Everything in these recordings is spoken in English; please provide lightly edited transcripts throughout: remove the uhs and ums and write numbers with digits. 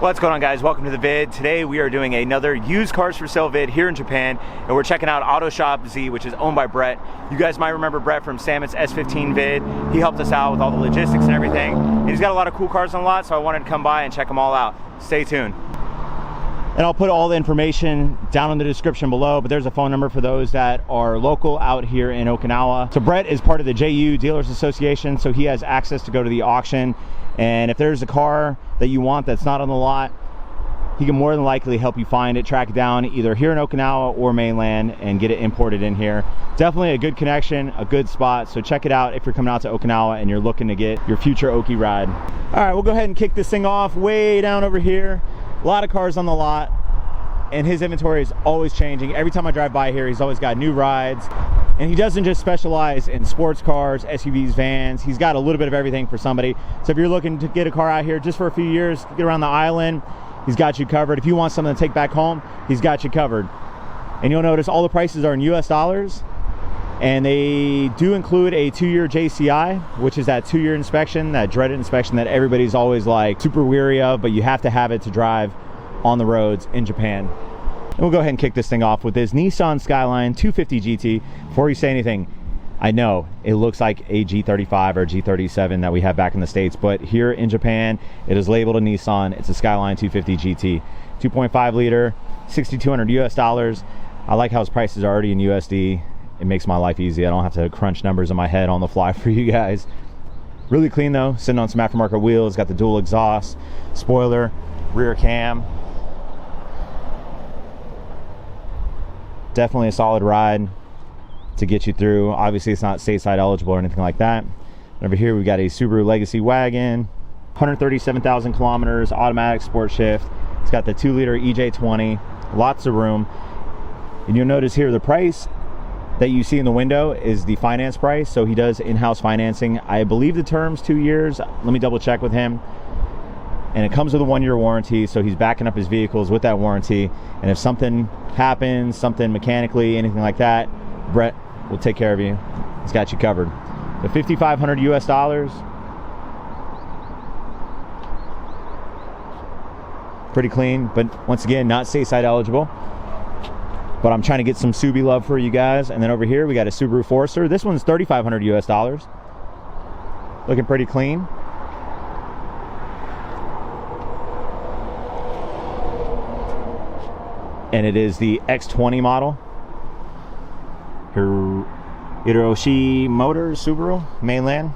What's going on, guys? Welcome to the vid. Today we are doing another used cars for sale vid here in Japan, and we're checking out Auto Shop Z, which is owned by Brett. You guys might remember Brett from Samet's S15 vid. He helped us out with all the logistics and everything, and he's got a lot of cool cars on the lot, so I wanted to come by and check them all out. Stay tuned. And I'll put all the information down in the description below, but there's a phone number for those that are local out here in Okinawa. So Brett is part of the JU Dealers Association, so he has access to go to the auction. And if there's a car that you want that's not on the lot, he can more than likely help you find it, track it down either here in Okinawa or mainland and get it imported in here. Definitely a good connection, a good spot. So check it out if you're coming out to Okinawa and you're looking to get your future Oki ride. All right, we'll go ahead and kick this thing off way down over here. A lot of cars on the lot, and his inventory is always changing. Every time I drive by here, he's always got new rides. And he doesn't just specialize in sports cars, SUVs, vans. He's got a little bit of everything for somebody. So if you're looking to get a car out here just for a few years, get around the island, he's got you covered. If you want something to take back home, he's got you covered. And you'll notice all the prices are in US dollars. And they do include a 2-year JCI, which is that 2-year inspection, that dreaded inspection that everybody's always like super weary of, but you have to have it to drive on the roads in Japan. And we'll go ahead and kick this thing off with this Nissan Skyline 250 GT. Before you say anything, I know it looks like a G35 or G37 that we have back in the States, but here in Japan, it is labeled a Nissan. It's a Skyline 250 GT. 2.5 liter, 6,200 US dollars. I like how his prices are already in USD. It makes my life easy. I don't have to crunch numbers in my head on the fly for you guys. Really clean though, sitting on some aftermarket wheels. Got the dual exhaust, spoiler, rear cam. Definitely a solid ride to get you through. Obviously it's not stateside eligible or anything like that. Over here we've got a Subaru Legacy Wagon, 137,000 kilometers, automatic sport shift. It's got the 2-liter EJ20, lots of room. And you'll notice here the price that you see in the window is the finance price. So he does in-house financing. I believe the term's 2 years. Let me double check with him. And it comes with a 1-year warranty, so he's backing up his vehicles with that warranty. And if something happens, something mechanically, anything like that, Brett will take care of you. He's got you covered. The 5,500 US dollars. Pretty clean, but once again, not stateside eligible. But I'm trying to get some Subi love for you guys. And then over here, we got a Subaru Forester. This one's 3,500 US dollars. Looking pretty clean. And it is the X20 model. Hiroshi Motors Subaru, mainland.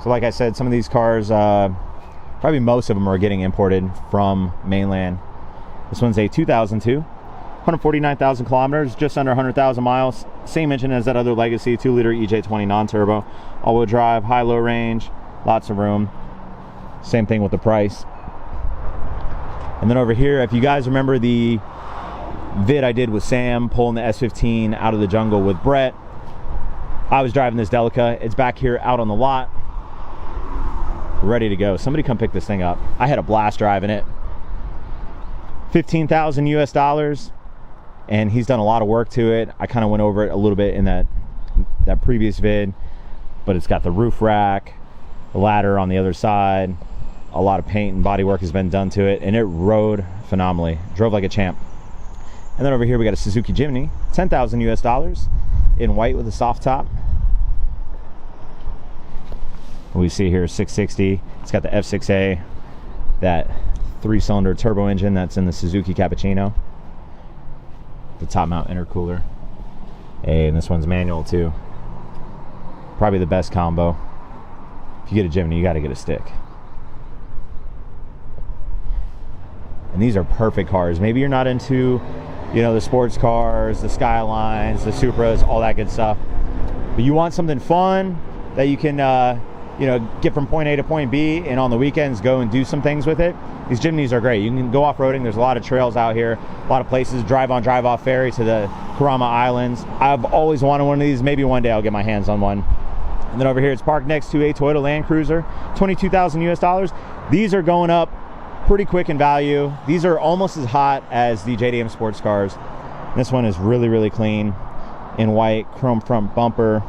So like I said, some of these cars, probably most of them are getting imported from mainland. This one's a 2002, 149,000 kilometers, just under 100,000 miles. Same engine as that other Legacy, 2-liter EJ20 non-turbo. All-wheel drive, high-low range, lots of room. Same thing with the price. And then over here, if you guys remember the vid I did with Sam pulling the S15 out of the jungle with Brett, I was driving this Delica. It's back here out on the lot, ready to go. Somebody come pick this thing up. I had a blast driving it. 15,000 US dollars, and he's done a lot of work to it. I kind of went over it a little bit in that previous vid, but it's got the roof rack, the ladder on the other side. A lot of paint and body work has been done to it, and it rode phenomenally. Drove like a champ. And then over here we got a Suzuki Jimny, 10,000 US dollars, in white with a soft top. We see here 660. It's got the F6A, that 3-cylinder turbo engine that's in the Suzuki Cappuccino. The top mount intercooler. Hey, and this one's manual too. Probably the best combo. If you get a Jimny, you got to get a stick. And these are perfect cars. Maybe you're not into, you know, the sports cars, the Skylines, the Supras, all that good stuff, but you want something fun that you can, you know, get from point A to point B, and on the weekends go and do some things with it. These Jimnys are great. You can go off-roading. There's a lot of trails out here, a lot of places. Drive on, drive off ferry to the Kurama Islands. I've always wanted one of these. Maybe one day I'll get my hands on one. And then over here, it's parked next to a Toyota Land Cruiser, 22,000 US dollars. These are going up pretty quick in value. These are almost as hot as the JDM sports cars. This one is really, really clean in white, chrome front bumper.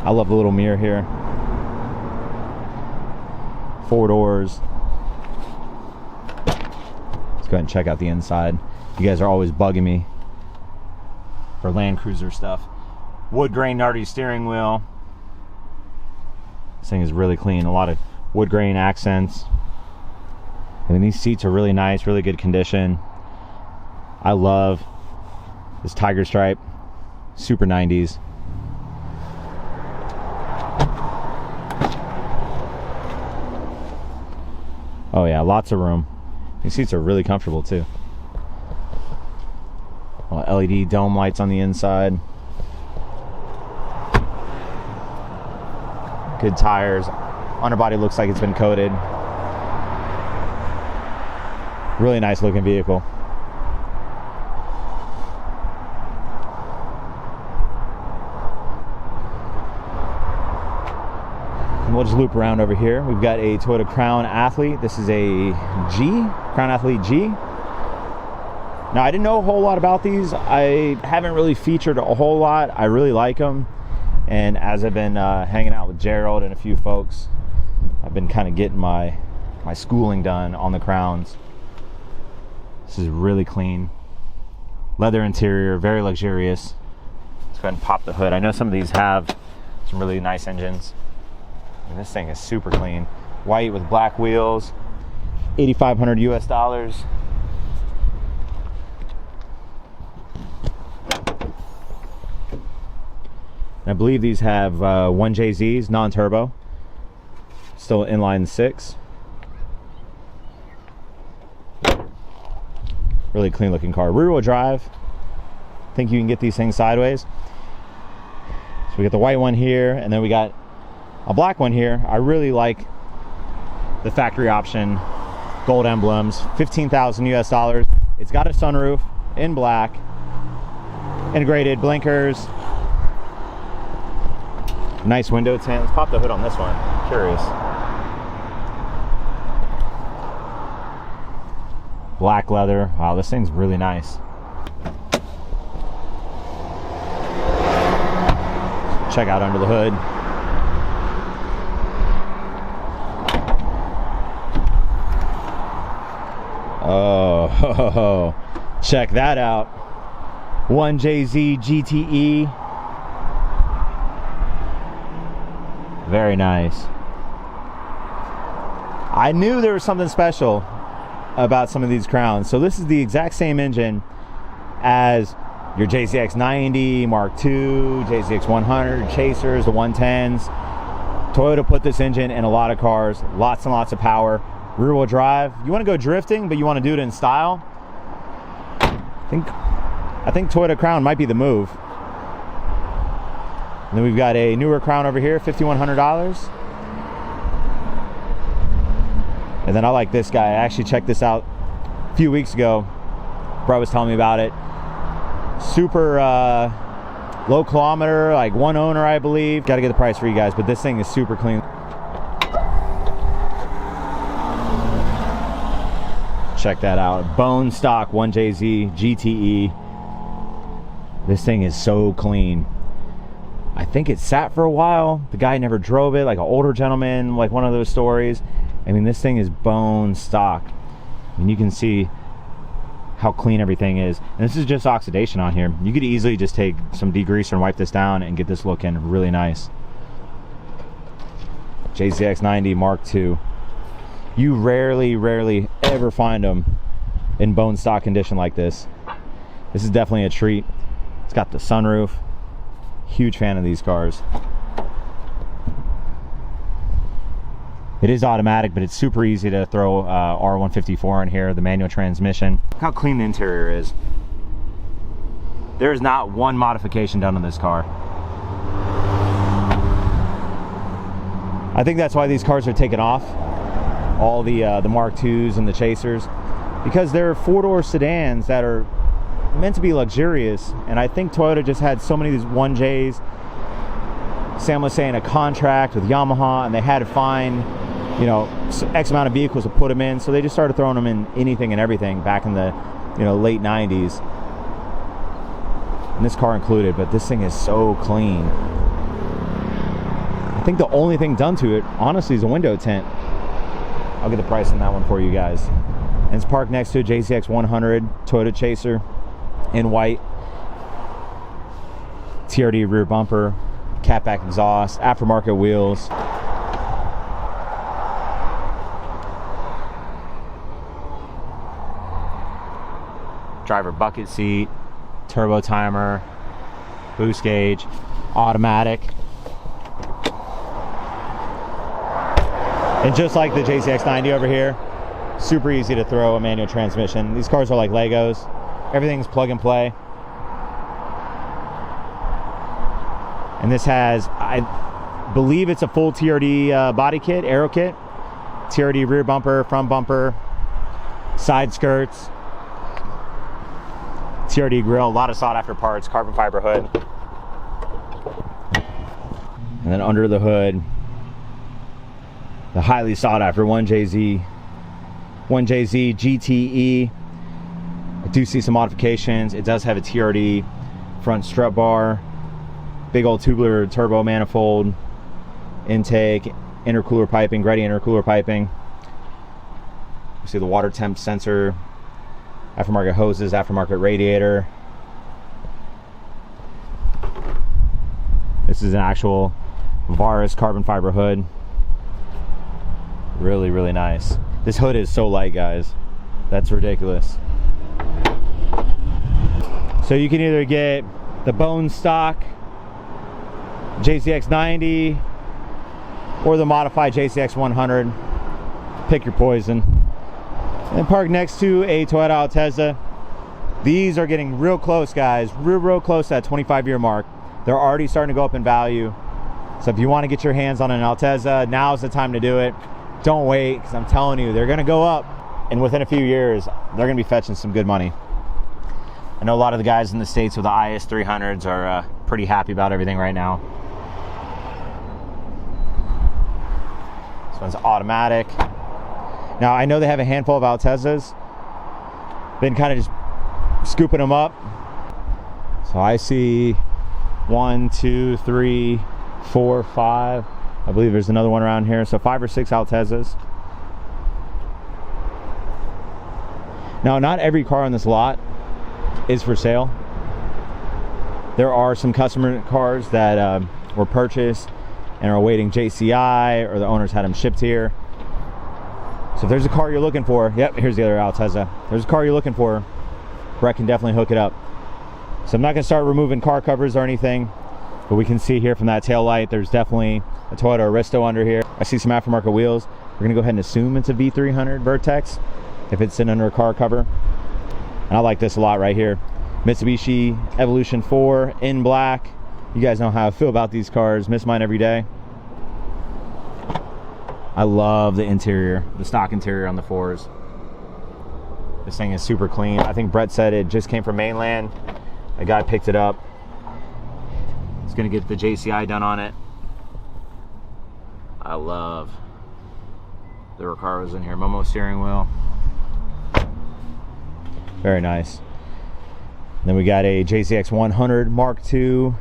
I love the little mirror here. 4 doors. go ahead and check out the inside. You guys are always bugging me for Land Cruiser stuff. Wood grain Nardi steering wheel. This thing is really clean. A lot of wood grain accents. I mean, these seats are really nice, really good condition. I love this tiger stripe, super 90s. Oh yeah, lots of room. These seats are really comfortable too. LED dome lights on the inside. Good tires. Underbody looks like it's been coated. Really nice looking vehicle. And we'll just loop around over here. We've got a Toyota Crown Athlete. This is a G, Crown Athlete G. Now, I didn't know a whole lot about these. I haven't really featured a whole lot. I really like them. And as I've been hanging out with Gerald and a few folks, I've been kind of getting my schooling done on the Crowns. This is really clean. Leather interior, very luxurious. Let's go ahead and pop the hood. I know some of these have some really nice engines. And this thing is super clean. White with black wheels, 8,500 US dollars. I believe these have 1JZs, non-turbo. Still inline 6. Really clean looking car. Rear wheel drive. I think you can get these things sideways. So we got the white one here, and then we got a black one here. I really like the factory option gold emblems. 15,000 US dollars. It's got a sunroof in black. Integrated blinkers. Nice window tint. Let's pop the hood on this one. Curious. Black leather. Wow, this thing's really nice. Check out under the hood. Oh, check that out. 1JZ GTE. Very nice. I knew there was something special about some of these Crowns. So this is the exact same engine as your JZX 90, Mark II, JZX 100, Chasers, the 110s. Toyota put this engine in a lot of cars. Lots and lots of power. Rear wheel drive. You want to go drifting, but you want to do it in style. I think Toyota Crown might be the move. And then we've got a newer Crown over here, $5,100. And then I like this guy. I actually checked this out a few weeks ago. Bro was telling me about it. Super low kilometer, like one owner, I believe. Got to get the price for you guys, but this thing is super clean. Check that out. Bone stock 1JZ GTE. This thing is so clean. I think it sat for a while. The guy never drove it, like an older gentleman, like one of those stories. I mean, this thing is bone stock. And you can see how clean everything is. And this is just oxidation on here. You could easily just take some degreaser and wipe this down and get this looking really nice. JZX 90 Mark II. You rarely ever find them in bone stock condition like this. This is definitely a treat. It's got the sunroof. Huge fan of these cars. It is automatic, but it's super easy to throw R154 in here, the manual transmission. Look how clean the interior is. There is not one modification done on this car. I think that's why these cars are taken off, all the Mark IIs and the Chasers, because they're four-door sedans that are meant to be luxurious. And I think Toyota just had so many of these 1Js. Sam was saying a contract with Yamaha, and they had to find, you know, X amount of vehicles to put them in, so they just started throwing them in anything and everything back in the, you know, late 90s, and this car included. But this thing is so clean. I think the only thing done to it, honestly, is a window tint. I'll get the price on that one for you guys. And it's parked next to a JZX 100 Toyota Chaser in white. TRD rear bumper, catback exhaust, aftermarket wheels. Driver bucket seat, turbo timer, boost gauge, automatic. And just like the JCX90 over here, super easy to throw a manual transmission. These cars are like Legos. Everything's plug and play. And this has, I believe it's a full TRD body kit, aero kit. TRD rear bumper, front bumper, side skirts, TRD grill, a lot of sought after parts, carbon fiber hood. And then under the hood, the highly sought after 1JZ GTE. I do see some modifications. It does have a TRD front strut bar, big old tubular turbo manifold, intake, intercooler piping, Grady intercooler piping. You see the water temp sensor, aftermarket hoses, aftermarket radiator. This is an actual Varis carbon fiber hood. Really, really nice. This hood is so light, guys. That's ridiculous. So you can either get the bone stock JCX90 or the modified JCX 100. Pick your poison. And parked next to a Toyota Altezza. These are getting real close, guys. Real close to that 25-year mark. They're already starting to go up in value. So if you want to get your hands on an Altezza, now's the time to do it. Don't wait, because I'm telling you, they're going to go up. And within a few years, they're going to be fetching some good money. I know a lot of the guys in the States with the IS 300s are pretty happy about everything right now. This one's automatic. Now, I know they have a handful of Altezzas. Been kind of just scooping them up. So I see 1, 2, 3, 4, 5. I believe there's another one around here. So 5 or 6 Altezzas. Now, not every car on this lot is for sale. There are some customer cars that were purchased and are awaiting JCI, or the owners had them shipped here. So if there's a car you're looking for, yep, here's the other Altezza. If there's a car you're looking for, Brett can definitely hook it up. So I'm not gonna start removing car covers or anything, but we can see here from that tail light, there's definitely a Toyota Aristo under here. I see some aftermarket wheels. We're gonna go ahead and assume it's a V300 Vertex if it's sitting under a car cover. And I like this a lot right here. Mitsubishi Evolution 4 in black. You guys know how I feel about these cars. Miss mine every day. I love the interior, the stock interior on the 4s. This thing is super clean. I think Brett said it just came from mainland. A guy picked it up. He's gonna get the JCI done on it. I love the Recaros in here. Momo steering wheel. Very nice. Then we got a JCX 100 Mark II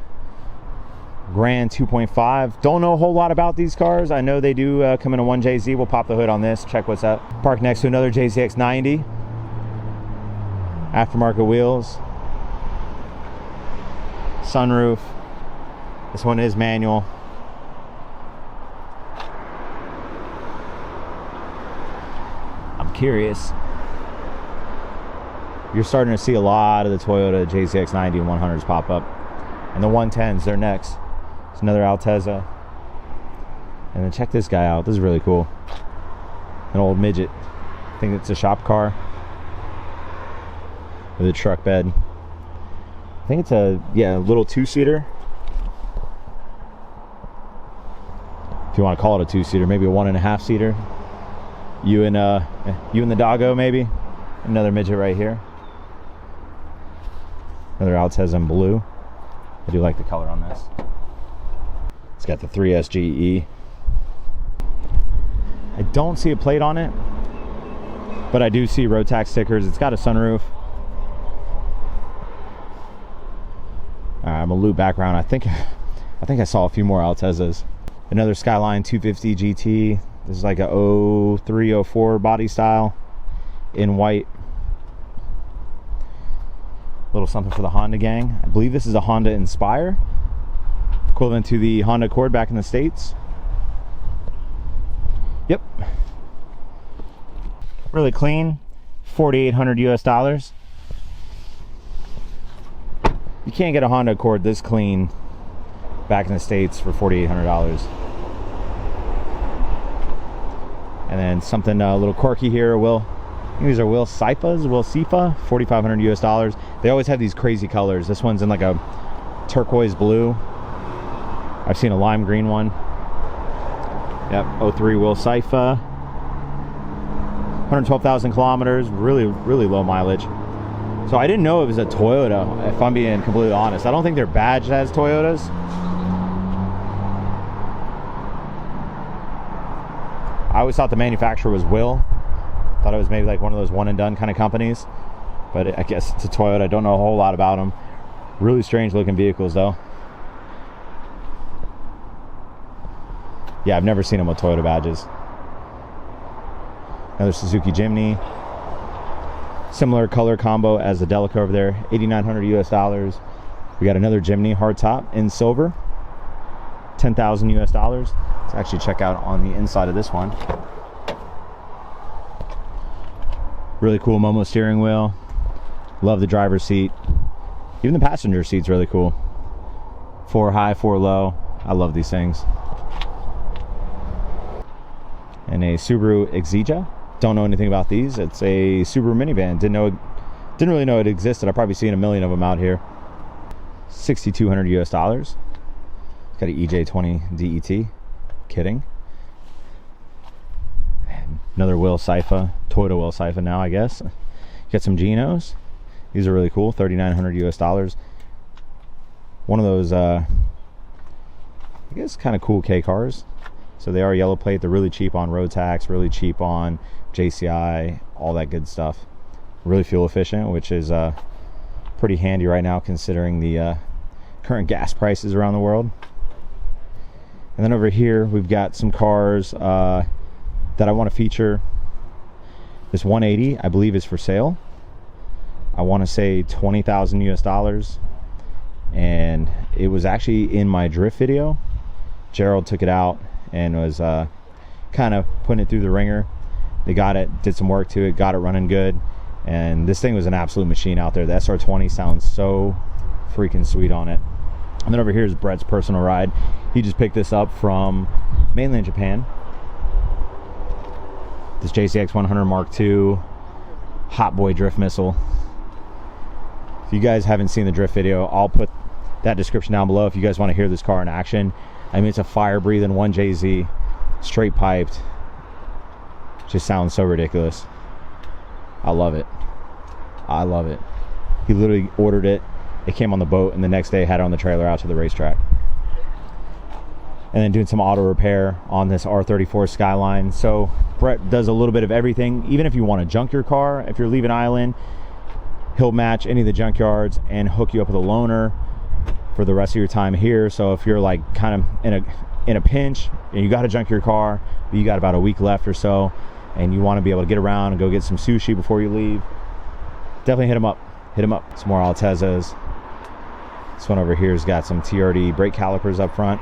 Grand 2.5. Don't know a whole lot about these cars. I know they do come in a 1JZ. We'll pop the hood on this, check what's up. Parked next to another JCX 90. Aftermarket wheels. Sunroof. This one is manual. I'm curious. You're starting to see a lot of the Toyota JCX 90 and 100s pop up. And the 110s, they're next. It's another Altezza. And then check this guy out. This is really cool. An old midget. I think it's a shop car with a truck bed. I think it's a little 2-seater. If you want to call it a 2-seater, maybe a 1.5-seater. You and the doggo, maybe. Another midget right here. Another Altezza in blue. I do like the color on this. It's got the 3SGE. I don't see a plate on it, but I do see road tax stickers. It's got a sunroof. I'm a loop background. I think I saw a few more Altezzas. Another Skyline 250 GT. This is like a 03, 04 body style. in white. A little something for the Honda gang. I believe this is a Honda Inspire, equivalent to the Honda Accord back in the States. Yep. Really clean, 4,800 US dollars. You can't get a Honda Accord this clean back in the States for $4,800. And then something a little quirky here, these are Will Sifa, 4,500 US dollars. They always have these crazy colors. This one's in like a turquoise blue. I've seen a lime green one. Yep, 03 Will Sifa. 112,000 kilometers, really low mileage. So I didn't know it was a Toyota, if I'm being completely honest. I don't think they're badged as Toyotas. I always thought the manufacturer was Will. Thought it was maybe like one of those one and done kind of companies. But I guess it's a Toyota. I don't know a whole lot about them. Really strange looking vehicles though. Yeah, I've never seen them with Toyota badges. Another Suzuki Jimny. Similar color combo as the Delica over there, 8,900 US dollars. We got another Jimny hardtop in silver, 10,000 US dollars. Let's actually check out on the inside of this one. Really cool Momo steering wheel. Love the driver's seat. Even the passenger seat's really cool. 4 high, 4 low. I love these things. And a Subaru Exija. Don't know anything about these. It's a Subaru minivan. Didn't really know it existed. I've probably seen a million of them out here. 6,200 US dollars. It's got an EJ20 DET. Kidding. Another Will Sifa, Toyota Will Sifa now, I guess. Got some Genos. These are really cool. 3,900 US dollars. One of those, I guess, kind of cool K cars. So they are yellow plate. They're really cheap on road tax, really cheap on JCI, all that good stuff. Really fuel efficient, which is pretty handy right now considering the current gas prices around the world. And then over here we've got some cars that I want to feature. This 180 I believe is for sale. I want to say 20,000 US dollars, and it was actually in my drift video. Gerald took it out and was kind of putting it through the ringer. They got it, did some work to it, got it running good, and this thing was an absolute machine out there. The SR20 sounds so freaking sweet on it. And then over here is Brett's personal ride. He just picked this up from mainland Japan. This JCX 100 Mark II Hot Boy drift missile. If you guys haven't seen the drift video, I'll put that description down below if you guys want to hear this car in action. I mean, it's a fire-breathing 1JZ, straight piped. Just sounds so ridiculous. I love it. I love it. He literally ordered it. It came on the boat, and the next day had it on the trailer out to the racetrack. And then doing some auto repair on this R34 Skyline. So Brett does a little bit of everything. Even if you want to junk your car, if you're leaving island, he'll match any of the junkyards and hook you up with a loaner for the rest of your time here. So if you're like kind of in a pinch and you got to junk your car, but you got about a week left or so, and you want to be able to get around and go get some sushi before you leave, definitely hit him up. Hit him up. Some more Altezas. This one over here has got some TRD brake calipers up front.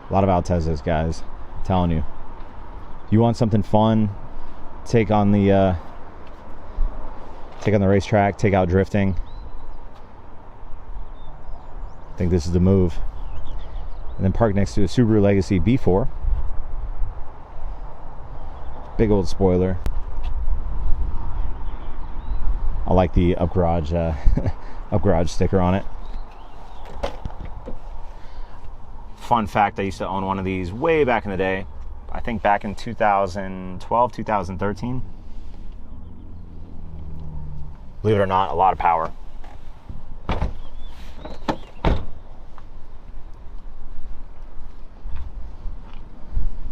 A lot of Altezas, guys. I'm telling you. You want something fun? Take on the racetrack. Take out drifting. I think this is the move. And then park next to a Subaru Legacy B4. Big old spoiler. I like the up garage sticker on it. Fun fact, I used to own one of these way back in the day. I think back in 2012, 2013. Believe it or not, a lot of power.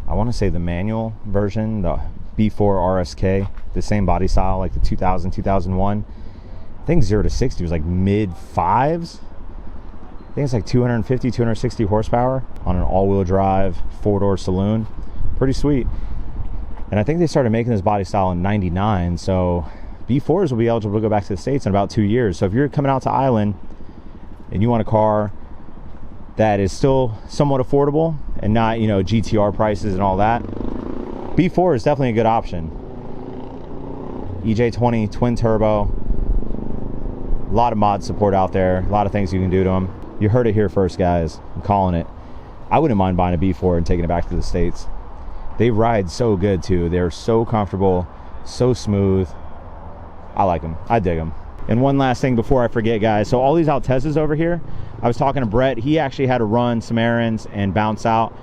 I want to say the manual version, the B4 RSK, the same body style like the 2000, 2001. I think 0 to 60 was like mid 5s. I think it's like 250, 260 horsepower on an all-wheel drive 4-door saloon. Pretty sweet. And I think they started making this body style in '99, so B4s will be eligible to go back to the States in about 2 years. So if you're coming out to Island and you want a car that is still somewhat affordable and not, you know, GTR prices and all that, B4 is definitely a good option. EJ20 twin turbo, a lot of mod support out there, a lot of things you can do to them. You heard it here first, guys. I'm calling it. I wouldn't mind buying a B4 and taking it back to the States. They ride so good too. They're so comfortable, so smooth. I like them. I dig them. And one last thing before I forget, guys. So all these Altezas over here, I was talking to Brett. He actually had to run some errands and bounce out,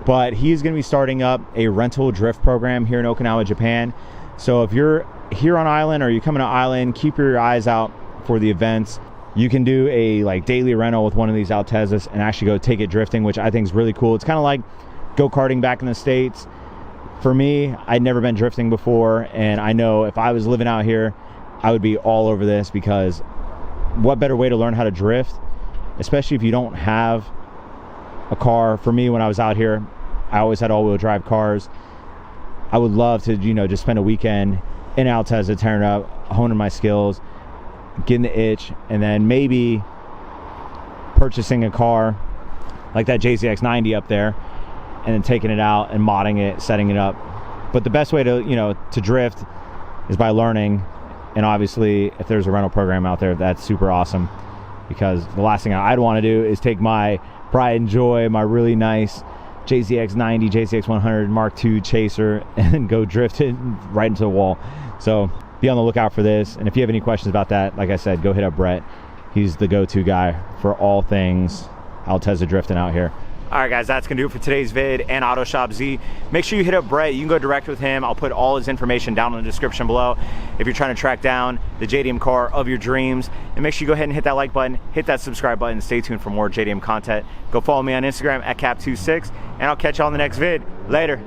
but he's going to be starting up a rental drift program here in Okinawa, Japan. So if you're here on Island or you're coming to Island, keep your eyes out for the events. You can do a like daily rental with one of these Altezas and actually go take it drifting, which I think is really cool. It's kind of like go-karting back in the States. For me, I'd never been drifting before, and I know if I was living out here, I would be all over this, because what better way to learn how to drift, especially if you don't have a car. For me, when I was out here, I always had all-wheel drive cars. I would love to, you know, just spend a weekend in Alteza, tearing up, honing my skills, getting the itch, and then maybe purchasing a car like that JZX90 up there, and then taking it out and modding it, setting it up. But the best way to, you know, to drift is by learning. And obviously, if there's a rental program out there, that's super awesome, because the last thing I'd want to do is take my pride and joy, my really nice JZX90, JZX100 Mark II Chaser, and go drift it right into the wall. So be on the lookout for this. And if you have any questions about that, like I said, go hit up Brett. He's the go-to guy for all things Alteza drifting out here. All right, guys, that's gonna do it for today's vid and Auto Shop Z. Make sure you hit up Brett. You can go direct with him. I'll put all his information down in the description below if you're trying to track down the JDM car of your dreams. And make sure you go ahead and hit that like button, hit that subscribe button, and stay tuned for more JDM content. Go follow me on Instagram at Cap26, and I'll catch you on the next vid. Later.